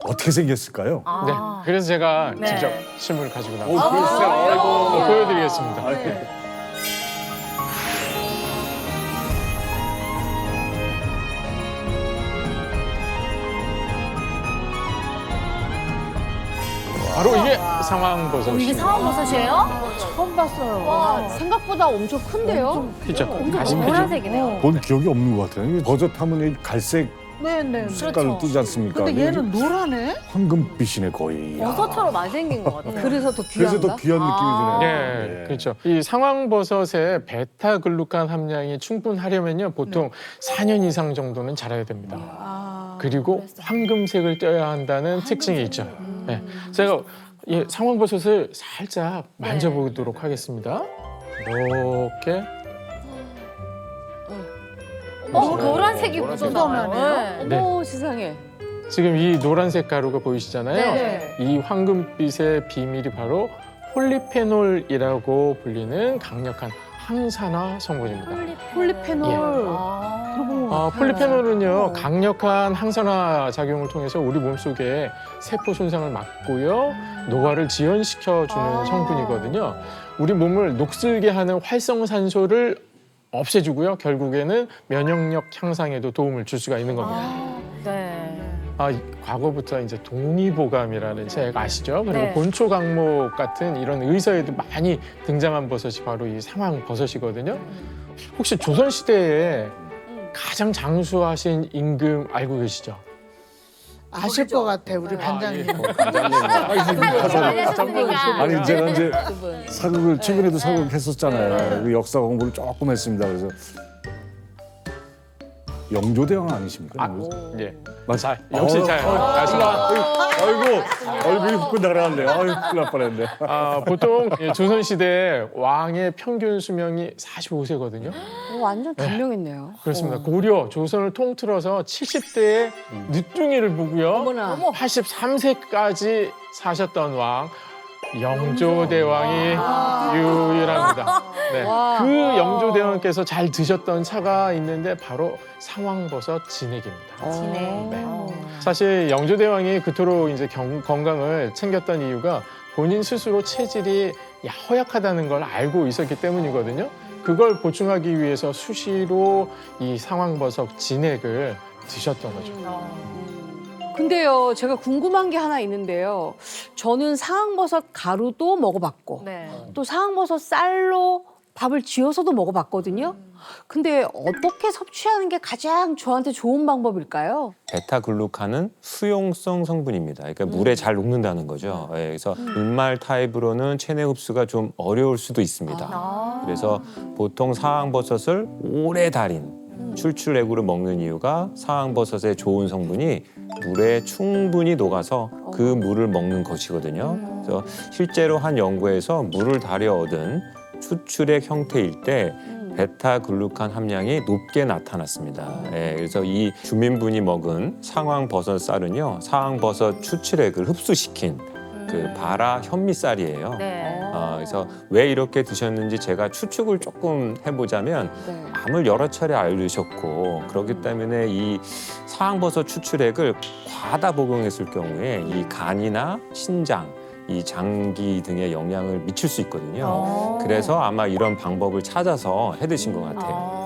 어떻게 생겼을까요? 네. 그래서 제가 네. 직접 실물을 가지고 나왔습니다. 보여드리겠습니다. 바로 이게 상황버섯입니다. 이게 상황버섯이에요? 처음 봤어요. 와 생각보다 엄청 큰데요? 그렇죠. 가시 보라색이네요. 본 기억이 없는 것 같아요. 이게 버섯하면 이 갈색 네네. 색깔로 뜨지 않습니까? 근데 얘는 노라네? 황금빛이네 거의. 버섯처럼 안 생긴 것 같아요. 그래서 더 그래서 귀한가? 더 귀한 느낌이 드네요. 네, 그렇죠. 이 상황버섯의 베타글루칸 함량이 충분하려면요, 보통 4년 이상 정도는 자라야 됩니다. 그리고 황금색을 떼야 한다는 특징이 있죠. 네. 제가 이 상황버섯을 살짝 만져보도록 하겠습니다. 이렇게. 노란색이 묻어나요. 네. 어머 세상에. 지금 이 노란색 가루가 보이시잖아요. 네. 이 황금빛의 비밀이 바로 폴리페놀이라고 불리는 강력한 항산화 성분입니다. 폴리페놀. 폴리페놀은요 강력한 항산화 작용을 통해서 우리 몸속에 세포 손상을 막고요 노화를 지연시켜주는 성분이거든요. 우리 몸을 녹슬게 하는 활성산소를 없애주고요 결국에는 면역력 향상에도 도움을 줄 수가 있는 겁니다. 네. 과거부터 이제 동의보감이라는 책 아시죠? 그리고 네. 본초강목 같은 이런 의서에도 많이 등장한 버섯이 바로 이 상황버섯이거든요. 혹시 조선시대에 가장 장수하신 임금 알고 계시죠? 아실 것 같아, 우리 반장님. 아니 제가 이제 사극을 최근에도 사극했었잖아요. 그 역사 공부를 조금 했습니다. 그래서 영조대왕 아니십니까? 예. 맞아. 역시 잘 아시나? 아이고 얼굴이 훅 날아갔네. 아유 큰일 날 뻔했네. 보통 조선 시대 왕의 평균 수명이 45세거든요. 완전 단명했네요. 그렇습니다. 고려 조선을 통틀어서 70대의 늦둥이를 보고요. 어머나. 83세까지 사셨던 왕 영조대왕이 유일합니다. 네. 그 영조대왕께서 잘 드셨던 차가 있는데 바로 상황버섯 진액입니다. 진액. 네. 사실 영조대왕이 그토록 이제 건강을 챙겼던 이유가 본인 스스로 체질이 허약하다는 걸 알고 있었기 때문이거든요. 그걸 보충하기 위해서 수시로 이 상황버섯 진액을 드셨던 거죠. 근데요, 제가 궁금한 게 하나 있는데요. 저는 상황버섯 가루도 먹어봤고, 네. 또 상황버섯 쌀로 밥을 지어서도 먹어봤거든요. 근데 어떻게 섭취하는 게 가장 저한테 좋은 방법일까요? 베타글루칸은 수용성 성분입니다. 그러니까 물에 잘 녹는다는 거죠. 예, 그래서 은말 타입으로는 체내 흡수가 좀 어려울 수도 있습니다. 그래서 보통 상황버섯을 오래 달인 출출액으로 먹는 이유가 상황버섯의 좋은 성분이 물에 충분히 녹아서 그 물을 먹는 것이거든요. 그래서 실제로 한 연구에서 물을 달여 얻은 추출액 형태일 때 베타글루칸 함량이 높게 나타났습니다. 예, 그래서 이 주민분이 먹은 상황버섯 쌀은요, 상황버섯 추출액을 흡수시킨 그 바라 현미쌀이에요. 네. 그래서 왜 이렇게 드셨는지 제가 추측을 조금 해보자면 암을 여러 차례 앓으셨고 그렇기 때문에 이 상황버섯 추출액을 과다 복용했을 경우에 이 간이나 신장, 이 장기 등에 영향을 미칠 수 있거든요. 그래서 아마 이런 방법을 찾아서 해 드신 것 같아요.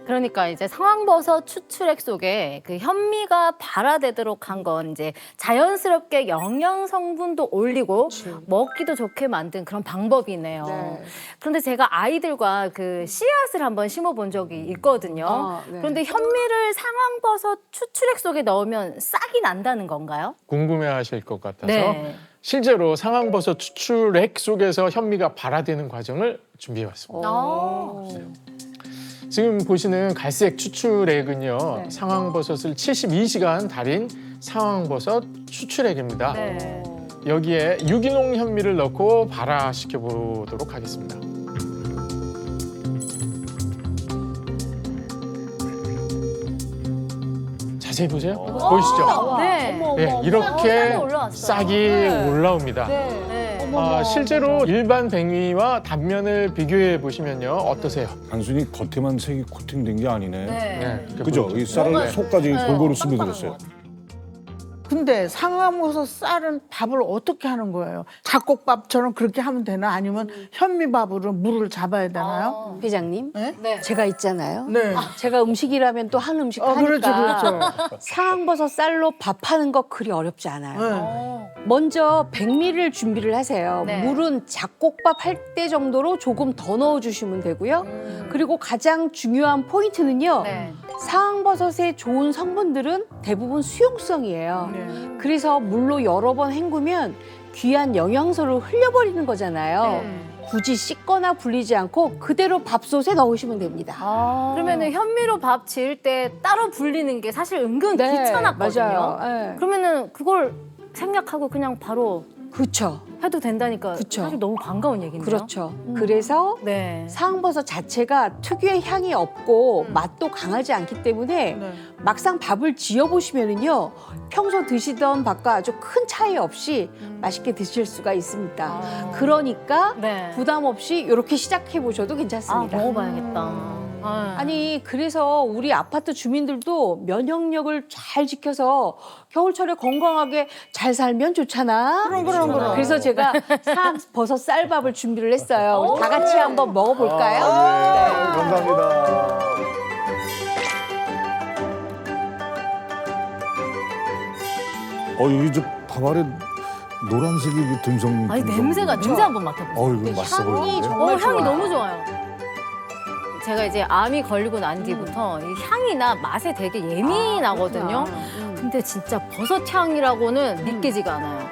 그러니까 이제 상황버섯 추출액 속에 그 현미가 발화되도록 한 건 이제 자연스럽게 영양 성분도 올리고 먹기도 좋게 만든 그런 방법이네요. 네. 그런데 제가 아이들과 그 씨앗을 한번 심어본 적이 있거든요. 네. 그런데 현미를 상황버섯 추출액 속에 넣으면 싹이 난다는 건가요? 궁금해하실 것 같아서 네. 실제로 상황버섯 추출액 속에서 현미가 발화되는 과정을 준비해왔습니다. 지금 보시는 갈색 추출액은요, 상황버섯을 72시간 달인 상황버섯 추출액입니다. 네. 여기에 유기농 현미를 넣고 발화시켜 보도록 하겠습니다. 자세히 보세요. 보이시죠? 네. 네, 이렇게 싹이 올라왔어요. 싹이 올라옵니다. 네. 실제로 일반 뱅이와 단면을 비교해 보시면요, 어떠세요? 단순히 겉에만 색이 코팅된 게 아니네. 네. 그죠? 이 쌀을 속까지 골고루 스며들었어요. 근데 상황버섯 쌀은 밥을 어떻게 하는 거예요? 잡곡밥처럼 그렇게 하면 되나? 아니면 현미밥으로 물을 잡아야 되나요? 회장님, 네? 제가 있잖아요. 네. 제가 음식이라면 또 한 음식 하니까 그렇죠, 그렇죠. 상황버섯 쌀로 밥하는 거 그리 어렵지 않아요. 네. 먼저 백미를 준비를 하세요. 네. 물은 잡곡밥 할 때 정도로 조금 더 넣어주시면 되고요. 그리고 가장 중요한 포인트는요. 네. 상황버섯의 좋은 성분들은 대부분 수용성이에요. 그래서 물로 여러 번 헹구면 귀한 영양소를 흘려버리는 거잖아요. 굳이 씻거나 불리지 않고 그대로 밥솥에 넣으시면 됩니다. 그러면은 현미로 밥 지을 때 따로 불리는 게 사실 은근 귀찮았거든요. 맞아요. 네. 그러면은 그걸 생략하고 그냥 바로 그렇죠. 해도 된다니까 그쵸. 사실 너무 반가운 얘기인데요. 그렇죠. 그래서 네. 상황버섯 자체가 특유의 향이 없고 맛도 강하지 않기 때문에 네. 막상 밥을 지어보시면은요, 평소 드시던 밥과 아주 큰 차이 없이 맛있게 드실 수가 있습니다. 그러니까 네. 부담 없이 이렇게 시작해 보셔도 괜찮습니다. 먹어봐야겠다. 아니, 그래서 우리 아파트 주민들도 면역력을 잘 지켜서 겨울철에 건강하게 잘 살면 좋잖아. 그럼. 그래서 제가 상황버섯 쌀밥을 준비를 했어요. 우리 다 같이 한번 먹어볼까요? 감사합니다. 여기 저 밥 아래 노란색이 듬성. 아니 냄새가 냄새 한번 맡아보세요. 이거 맛있어 향이 보이는데. 정말 향이 좋아요. 너무 좋아요. 제가 이제 암이 걸리고 난 뒤부터 이 향이나 맛에 되게 예민하거든요. 근데 진짜 버섯 향이라고는 믿기지가 않아요.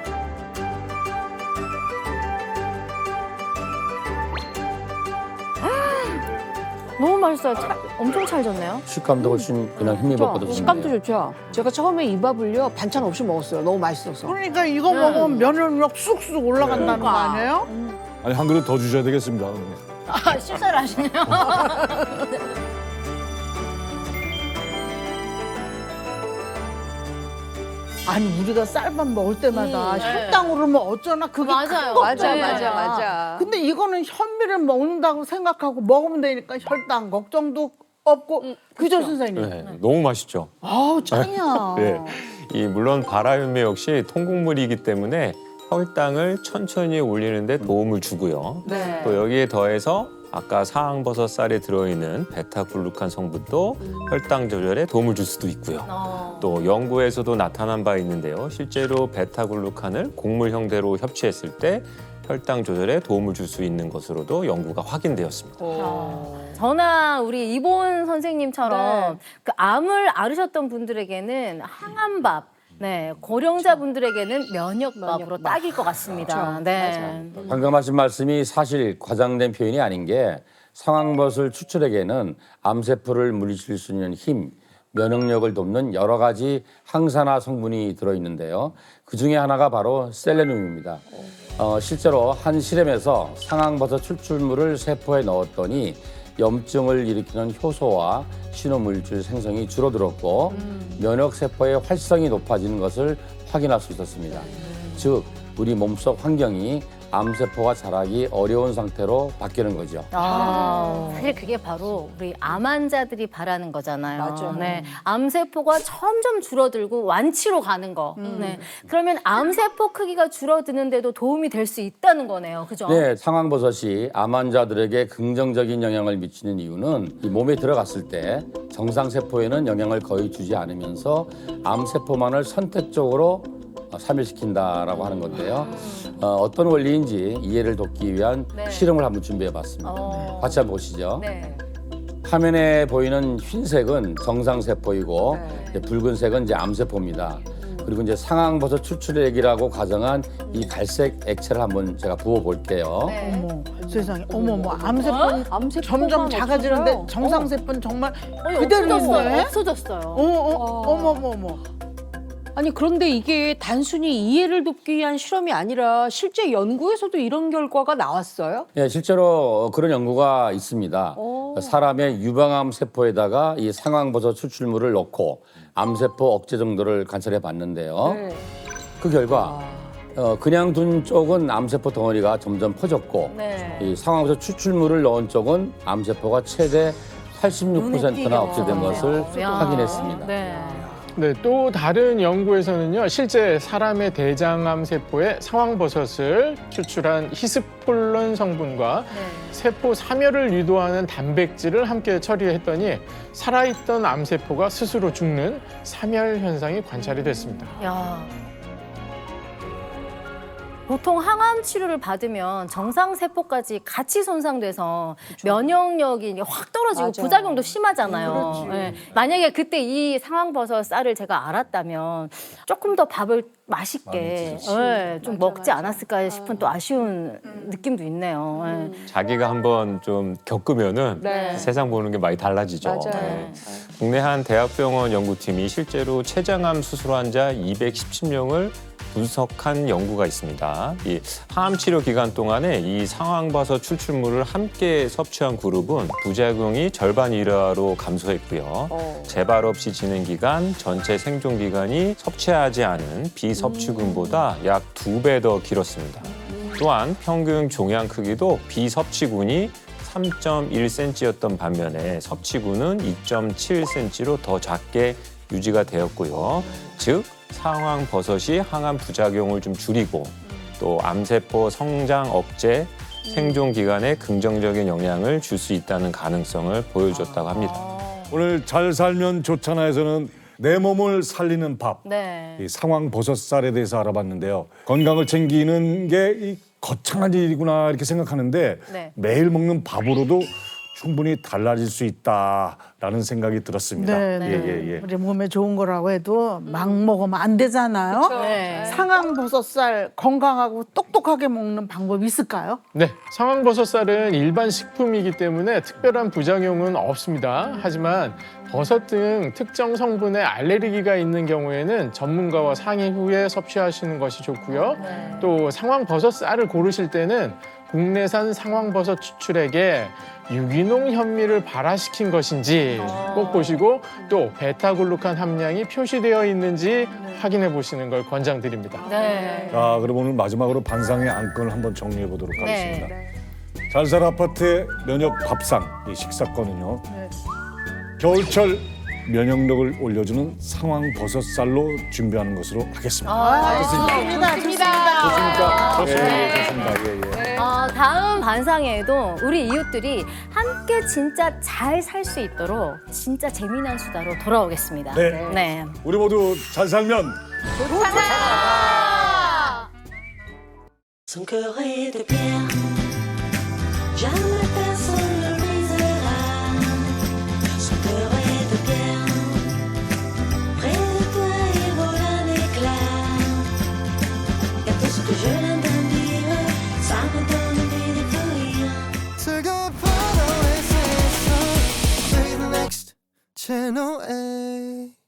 너무 맛있어요. 엄청 찰졌네요. 식감도 훨씬 그냥 힘입었거든요. 식감도 좋죠. 제가 처음에 이 밥을요 반찬 없이 먹었어요. 너무 맛있어서. 그러니까 이거 먹으면 면역력 쑥쑥 올라간다는 거 아니에요? 아니 한 그릇 더 주셔야 되겠습니다. 아, 실사를 하시네요. 아니 우리가 쌀밥 먹을 때마다 혈당으로 뭐 어쩌나 그게 맞아요. 큰 맞아, 걱정이야. 맞아, 맞아. 근데 이거는 현미를 먹는다고 생각하고 먹으면 되니까 혈당 걱정도 없고 그죠 선생님? 네, 너무 맛있죠. 아우 짱이야. 네. 물론 바라현미 역시 통곡물이기 때문에 혈당을 천천히 올리는데 도움을 주고요. 네. 또 여기에 더해서 아까 상황버섯 쌀에 들어있는 베타글루칸 성분도 혈당 조절에 도움을 줄 수도 있고요. 또 연구에서도 나타난 바 있는데요. 실제로 베타글루칸을 곡물 형태로 협치했을 때 혈당 조절에 도움을 줄 수 있는 것으로도 연구가 확인되었습니다. 저나 우리 이본 선생님처럼 그 암을 앓으셨던 분들에게는 항암밥, 네, 고령자 분들에게는 면역밥으로 딱일 것 같습니다. 네. 방금 하신 말씀이 사실 과장된 표현이 아닌 게 상황버섯을 추출에게는 암세포를 물리칠 수 있는 힘, 면역력을 돕는 여러 가지 항산화 성분이 들어있는데요. 그 중에 하나가 바로 셀레늄입니다. 실제로 한 실험에서 상황버섯 추출물을 세포에 넣었더니 염증을 일으키는 효소와 신호물질 생성이 줄어들었고 면역세포의 활성이 높아지는 것을 확인할 수 있었습니다. 즉 우리 몸속 환경이 암세포가 자라기 어려운 상태로 바뀌는 거죠. 사실 그게 바로 우리 암 환자들이 바라는 거잖아요. 맞아요. 네, 암세포가 점점 줄어들고 완치로 가는 거. 네, 그러면 암세포 크기가 줄어드는데도 도움이 될 수 있다는 거네요. 그죠? 네, 상황버섯이 암 환자들에게 긍정적인 영향을 미치는 이유는 이 몸에 들어갔을 때 정상세포에는 영향을 거의 주지 않으면서 암세포만을 선택적으로 사멸시킨다라고 하는 건데요. 어떤 원리인지 이해를 돕기 위한 실험을 한번 준비해봤습니다. 같이 한번 보시죠. 네. 화면에 보이는 흰색은 정상세포이고 이제 붉은색은 이제 암세포입니다. 그리고 이제 상황버섯 추출액이라고 가정한 이 갈색 액체를 한번 제가 부어볼게요. 어머 세상에 어머머 암세포 암세포가 점점 작아지는데 없어져요. 정상세포는 정말 아니, 그대로 없어졌어요. 있네. 없어졌어요. 어머머머. 아니 그런데 이게 단순히 이해를 돕기 위한 실험이 아니라 실제 연구에서도 이런 결과가 나왔어요? 네, 실제로 그런 연구가 있습니다. 사람의 유방암 세포에다가 이 상황버섯 추출물을 넣고 암세포 억제 정도를 관찰해 봤는데요. 그 결과 그냥 둔 쪽은 암세포 덩어리가 점점 커졌고 네. 이 상황버섯 추출물을 넣은 쪽은 암세포가 최대 86%나 억제된 것을 야. 확인했습니다. 네. 네, 또 다른 연구에서는요, 실제 사람의 대장암 세포에 상황버섯을 추출한 히스폴론 성분과 세포 사멸을 유도하는 단백질을 함께 처리했더니 살아있던 암세포가 스스로 죽는 사멸 현상이 관찰이 됐습니다. 야. 보통 항암 치료를 받으면 정상 세포까지 같이 손상돼서 면역력이 이제 확 떨어지고 맞아. 부작용도 심하잖아요. 네. 만약에 그때 이 상황버섯 쌀을 제가 알았다면 조금 더 밥을 맛있게 좀 먹지 않았을까 싶은 또 아쉬운 느낌도 있네요. 네. 자기가 한번 좀 겪으면은 세상 보는 게 많이 달라지죠. 맞아요. 국내 한 대학병원 연구팀이 실제로 췌장암 수술 환자 217명을 분석한 연구가 있습니다. 이 항암 치료 기간 동안에 이 상황버섯 추출물을 함께 섭취한 그룹은 부작용이 절반 이하로 감소했고요. 재발 없이 지낸 기간, 전체 생존 기간이 섭취하지 않은 비섭취군보다 약 2배 더 길었습니다. 또한 평균 종양 크기도 비섭취군이 3.1cm였던 반면에 섭취군은 2.7cm로 더 작게 유지가 되었고요. 즉 상황버섯이 항암 부작용을 좀 줄이고 또 암세포 성장 억제, 생존 기간에 긍정적인 영향을 줄 수 있다는 가능성을 보여줬다고 합니다. 오늘 잘 살면 좋잖아에서는 내 몸을 살리는 밥, 네. 이 상황버섯쌀에 대해서 알아봤는데요. 건강을 챙기는 게 이 거창한 일이구나 이렇게 생각하는데 네. 매일 먹는 밥으로도 충분히 달라질 수 있다라는 생각이 들었습니다. 네, 네. 예. 우리 몸에 좋은 거라고 해도 막 먹으면 안 되잖아요. 네. 상황버섯살 건강하고 똑똑하게 먹는 방법이 있을까요? 네, 상황버섯살은 일반 식품이기 때문에 특별한 부작용은 없습니다. 하지만 버섯 등 특정 성분에 알레르기가 있는 경우에는 전문가와 상의 후에 섭취하시는 것이 좋고요. 또 상황버섯살을 고르실 때는 국내산 상황버섯 추출액에 유기농 현미를 발화시킨 것인지 꼭 보시고 또 베타글루칸 함량이 표시되어 있는지 확인해 보시는 걸 권장드립니다. 네. 자, 그럼 오늘 마지막으로 반상의 안건을 한번 정리해 보도록 네. 하겠습니다. 잘살 아파트의 면역 밥상 이 식사건은요. 겨울철 면역력을 올려주는 상황버섯살로 준비하는 것으로 하겠습니다. 좋습니다. 좋습니까? 네. 좋습니다. 예. 다음 반상회에도 우리 이웃들이 함께 진짜 잘 살 수 있도록 진짜 재미난 수다로 돌아오겠습니다. 네. 네. 우리 모두 잘 살면 Son cœur est de pierre, jamais personne ne le brisera. Son cœur est de pierre, près de toi il vaut un éclat. Et tout ce que je viens de dire, ça me donne envie de te lire. 즐거운 파도의 세상, play the next channel A.